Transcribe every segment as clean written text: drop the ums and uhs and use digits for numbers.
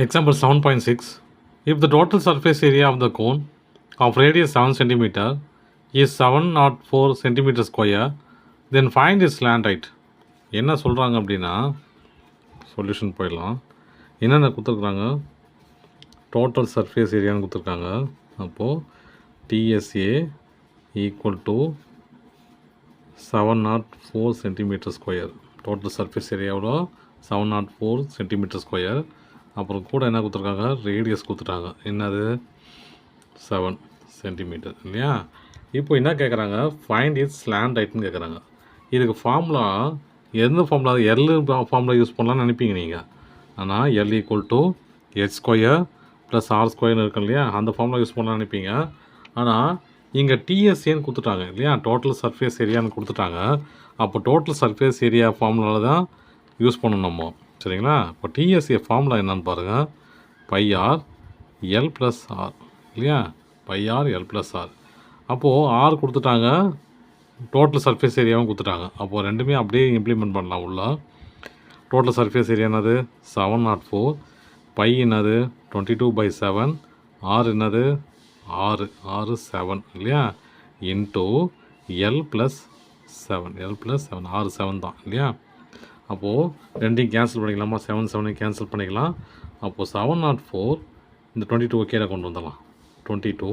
Example 7.6. If the total surface area of the cone of radius 7 cm is 704 cm square, then find its slant height. என்ன சொல்கிறாங்க அப்படின்னா solution போயிடலாம். என்னென்ன கொடுத்துருக்குறாங்க, total surface ஏரியான்னு கொடுத்துருக்காங்க. அப்போது TSA equal to 704 centimetre square. Total surface ஏரியாவோட 704 சென்டிமீட்டர் ஸ்கொயர். அப்புறம் கூட என்ன கொடுத்துருக்காங்க, ரேடியஸ் கொடுத்துட்டாங்க. என்னது 7 சென்டிமீட்டர் இல்லையா. இப்போ என்ன கேட்குறாங்க, ஃபைண்ட் இட்ஸ் ஸ்லாண்ட் ஹைட்னு கேட்குறாங்க. இதுக்கு ஃபார்முலா எந்த ஃபார்முலா, எல் ஃபார்முலா யூஸ் பண்ணலான்னு நினைப்பீங்க நீங்கள். ஆனால் L equal to H square plus R ஸ்கொயர்னு இருக்கு இல்லையா, அந்த ஃபார்முலா யூஸ் பண்ணலான்னு நினைப்பீங்க. ஆனால் இங்கே டிஎஸ்ஏன்னு கொடுத்துட்டாங்க இல்லையா, டோட்டல் சர்ஃபேஸ் ஏரியான்னு கொடுத்துட்டாங்க. அப்போ டோட்டல் சர்ஃபேஸ் ஏரியா ஃபார்முலாவில் தான் யூஸ் பண்ணணும் நம்ம, சரிங்களா. இப்போ டிஎஸ்ஏ ஃபார்முலா என்னன்னு பாருங்கள், pi r l plus r இல்லையா, pi r l plus r. அப்போது ஆர் கொடுத்துட்டாங்க, டோட்டல் சர்ஃபேஸ் ஏரியாவும் கொடுத்துட்டாங்க. அப்போது ரெண்டுமே அப்படியே இம்ப்ளிமெண்ட் பண்ணலாம் உள்ள. டோட்டல் சர்ஃபேஸ் ஏரியா என்னது 704, பை என்னது 22/7, ஆர் என்னது 6 7 இல்லையா, இன்ட்டு எல் ப்ளஸ் 7 6 7 தான் இல்லையா. அப்போது ரெண்டையும் கேன்சல் பண்ணிக்கலாமா, 7 7 கேன்சல் பண்ணிக்கலாம். அப்போது 704 இந்த 22 கீழே கொண்டு வந்துடலாம். 22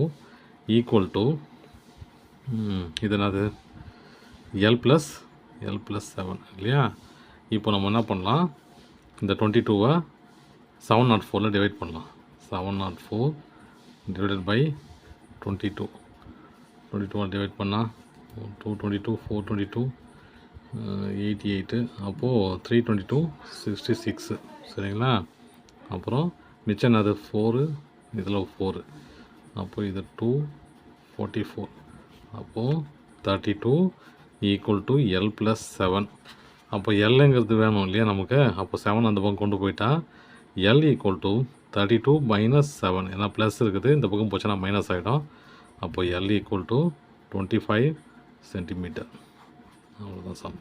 ஈக்குவல் டு இது என்னது எல் ப்ளஸ் 7 இல்லையா. இப்போ நம்ம என்ன பண்ணலாம், இந்த 22வை 704 டிவைட் பண்ணலாம். 704 டிவைடட் பை 22 டிவைட் பண்ணால் 222 422 88. அப்போது 322 66 சரிங்களா. அப்புறம் மிச்சம் என்னது 4, இதில் 4. அப்போது இது 244. அப்போது 32 ஈக்குவல் டு எல் ப்ளஸ் 7. அப்போ எல்லுங்கிறது வேணும் இல்லையா நமக்கு. அப்போ 7 அந்த பக்கம் கொண்டு போயிட்டா எல் ஈக்குவல் டு 32 - 7. ஏன்னா ப்ளஸ் இருக்குது, இந்த பக்கம் போச்சுன்னா மைனஸ் ஆகிடும். அப்போ எல் ஈக்குவல் டு 25 சென்டிமீட்டர். அவ்வளோதான் சம்.